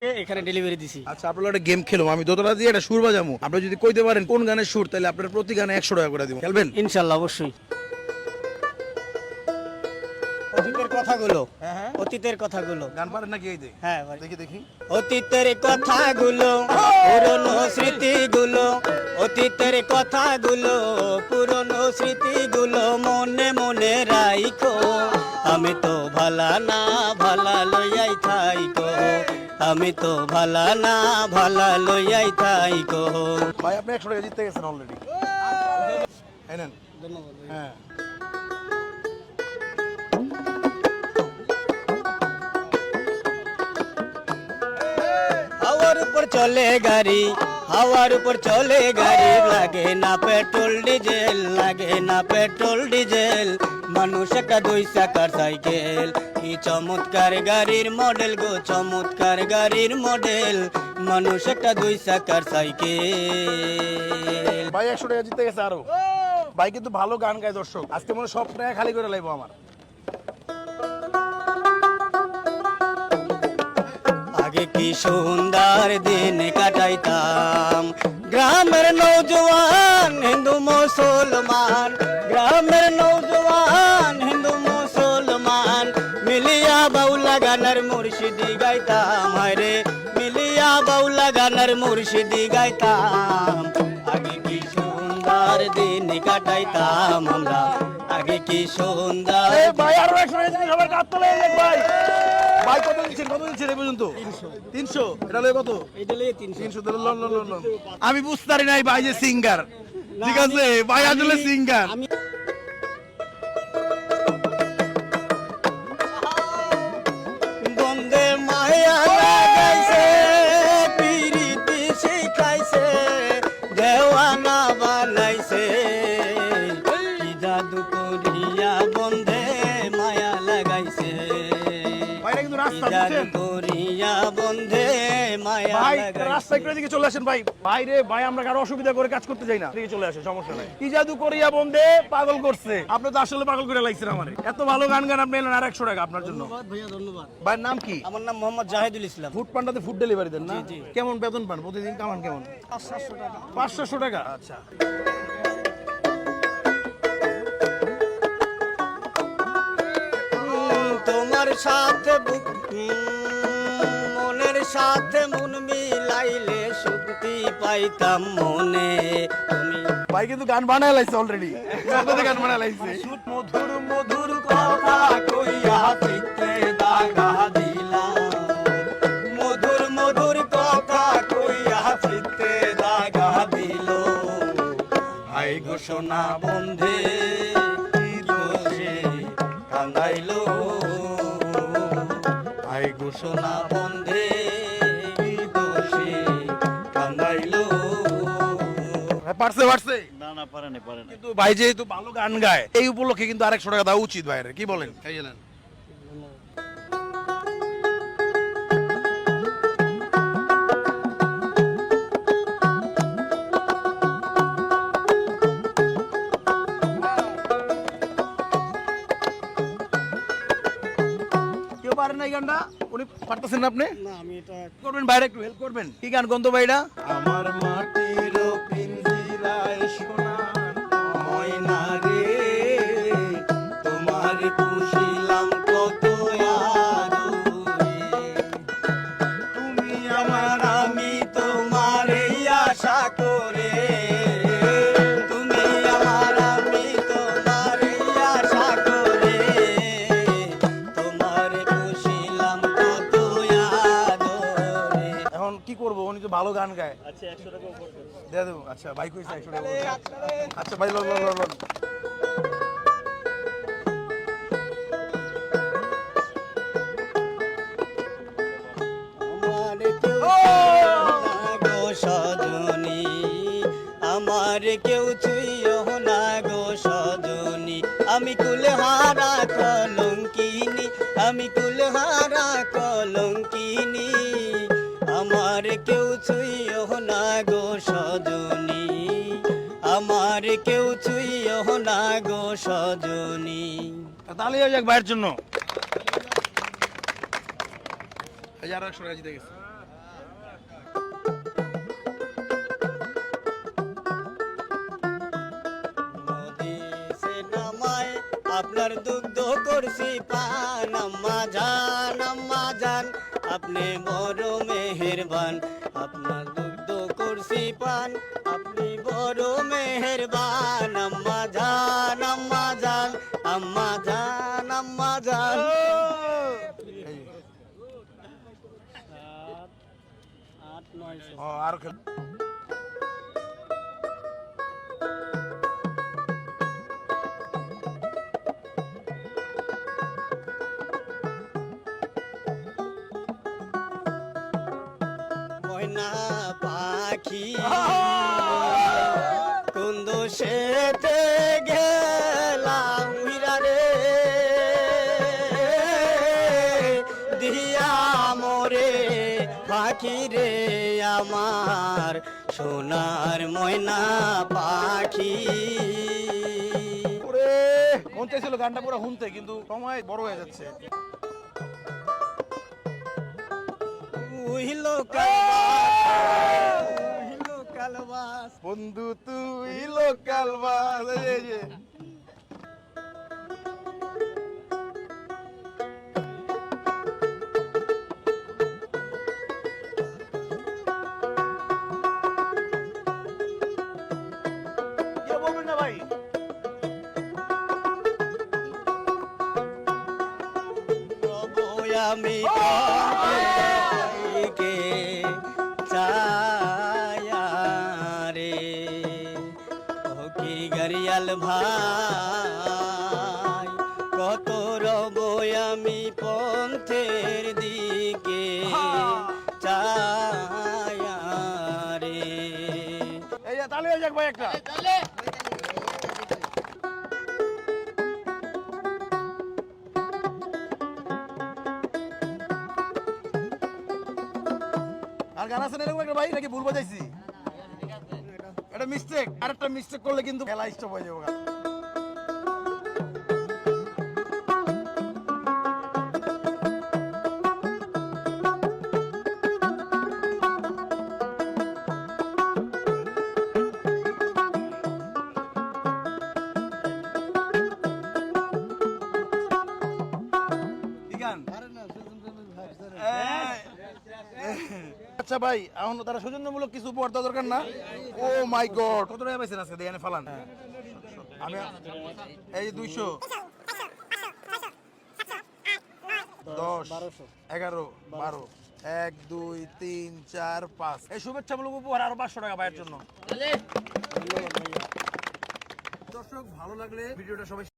এখানে ডেলিভারি দিছি। আচ্ছা, আপনারা একটা গেম খেলো, আমি দোতলা দিয়ে একটা সুর বাজামু, আপনি যদি কইতে পারেন কোন গানের সুর, তাহলে আপনার প্রতি গানে 100 টাকা করে দিব। খেলবেন? ইনশাল্লাহ, অবশ্যই। অতীতের কথাগুলো, অতীতের কথাগুলো গান পারেন নাকি? এই হ্যাঁ, দেখি দেখি। অতীতের কথাগুলো, পুরনো স্মৃতিগুলো, অতীতের কথাগুলো, পুরনো স্মৃতিগুলো মনে মনে রাইখো। আমি তো ভালা না ভালা লইয়াই থাইকো, আমি তো ভালা না ভালা লইয়াই থাইকো। ভাই, আপনি 100 টাকা জিতে গেছেন অলরেডি। এই নেন। ধন্যবাদ। হ্যাঁ, হাওয়ার উপর চলে গাড়ি, হাওয়ার উপর চলে গাড়ি, লাগে না পেট্রোল ডিজেল, লাগে না পেট্রোল ডিজেল। মানুষ একটা 2 চাকার সাইকেল, কি চমৎকার গাড়ির মডেল গো, চমৎকার গাড়ির মডেল। মানুষ একটা 2 চাকার সাইকেল। ভাই 100 টাকা জিতে গেছে আরো। ভাই কিন্তু ভালো গান গায় দর্শক, আজকে মনে হয় সব টাকা খালি করে লাইবো আমার। আগে কি সুন্দর দিন কাটাইতাম, গ্রামের নৌজওয়ান হিন্দু মুসলমান, গ্রামের নৌজওয়ান হিন্দু মুসলমান, মিলিয়া বাউলা গানের মুর্শিদি গাইতাম, হায়রে মিলিয়া বাউলা গানের মুর্শিদি গাইতাম। আগে কি সুন্দর দিন কাটাইতাম আমরা, আগে কি সুন্দর। ভাই আরো 100 টাকা জিতে সবার কাপ তোলে ভাই। ভাই কত দিচ্ছেন, কত দিচ্ছেন এই পর্যন্ত? 300। এটা লয়ে কত? এটা লইয়ে 300। 300 দিলে লন লন লন। আমি বুঝতে পারি নাই ভাই যে সিঙ্গার, ঠিক আছে ভাই আসলে সিঙ্গার। বন্দে মায়া লাগাইছে, পিরিতি শিখাইছে, দেওয়ানা বানাইছে, কি জাদু করিয়া বন্দে মায়া লাগাইছে, ভাইরা কিন্তু কি রাস্তা জাদু বুঝছেন করিয়া বন্দে মায়া ভাই, লাগাইছে। রাস্তা একটু এদিকে চলে আসেন ভাই। ভাই রে ভাই, আমরা কারো অসুবিধা করে কাজ করতে যাই না, এদিকে চলে আসে, সমস্যা নাই। কি জাদু করিয়া বন্দে পাগল করছে, আপনি তো আসলে পাগল করে লাগছেন আমারে। এত ভালো গান গান আপনি এলেন, আর 100 টাকা আপনার জন্য। ধন্যবাদ ভাইয়া, ধন্যবাদ। ভাইয়ের নাম কি? আমার নাম মোহাম্মদ জাহিদুল ইসলাম। ফুড পান্ডাতে ফুড ডেলিভারি দেন না? জি। কেমন বেতন পান প্রতিদিন? কামান কেমন? 500 টাকা। 500 টাকা। আচ্ছা, তোমার সাথে মনের সাথে মন মিলাইলে শক্তি পাইতাম মনে। তুমি ভাই কিন্তু গান বানায় লাইছে অলরেডি, গান বানায় লাইছে। মধুর মধুর কথা কইয়া চিত্তে দাগা দিলাম, মধুর মধুর কথা কইয়া চিত্তে দাগা দিল। হাই ঘোষণা বন্ধে কি দোষে কান্দাইলো, হাই ঘোষণা বন্ধে কি দোষে কান্দাইলো। পারছে পারছে না পারেনি। কিন্তু ভাই যেহেতু ভালো গান গায়, এই উপলক্ষে কিন্তু আর 100 টাকা দেওয়া উচিত ভাইয়ের, কি বলেন? এই যে নেন। কেউ পারেন না এই গানটা? উনি পারতেছেন না? আপনি না, আমি এটা করবেন, বাইরে একটু হেল্প করবেন। কি গান গন্ধ ভাই এটা? আমার মাটির পিঞ্জিরায় সোনার ময়না রে, তোমার পুষিলাম কত আদরে, তুমি আমার আমি তোমার এই আশা করে, তুমি আমার আমি তোমার এই আশা করে, তোমার পুষিলাম কত আদরে। এখন কি করবো, উনি তো ভালো গান গায়। আচ্ছা, 100 টাকা উপর দিয়ে দেবো। আচ্ছা ভাই কইছে 100 টাকা বলছে। আচ্ছা ভাই লন লন লন লন। আমার কেউ না গো সজনী, আমার কেউ ছুঁইও না গো সজনী, আমি কুলহারা কলঙ্কিনী, আমি কুলহারা কলঙ্কিনী, আমার কেউ ছুঁইও না গো সজনী, আমার কেউ ছুঁইও না গো সজনী। তাহলে হয়ে যাক ভাইয়ের জন্য। 100 টাকা জিতে গেছে। আপনার দুগ্ধ করছি পান আম্মা জান আপনি বড় মেহেরবান আপনার দুগ্ধ করছি পান আপনি বড় মেহেরবান আম্মা জান আম্মা জান আর খেল ময়না পাখি কুন্দু সেতে গেলাম রে দিয়া মোরে পাখি রে আমার সোনার ময়না পাখি ওরে মন চাইছিল গানটা পুরো শুনতে কিন্তু সময় বড় হয়ে যাচ্ছে উহিলো কালবাস বন্ধু তুই লোকাল বাস এই যে কে বলবেন না ভাই আমি কে চায়া রে ও কি গরিয়াল ভাই কত রব আমি পন্থের দিকে চায়া রে এই যে তালে যাক ভাই একটা আর গান আছে না এরকম একটা ভাই নাকি ভুল বাজাইছি এটা মিস্টেক আর একটা মিস্টেক করলে কিন্তু খেলা স্টপ হয়ে যাবে কি গান আচ্ছা ভাই এখন তারা সৌজন্যমূলক কিছু উপহার দেওয়া দরকার না ও মাই গড কত টাকা পাইছেন আজকে দিয়ে ফালান আমি এই যে 200 10 11 12 1 2 3 4 5 এই শুভেচ্ছামূলক উপহার আরো 500 টাকা ভাইয়ের জন্য দর্শক ভালো লাগলে ভিডিওটা সবাই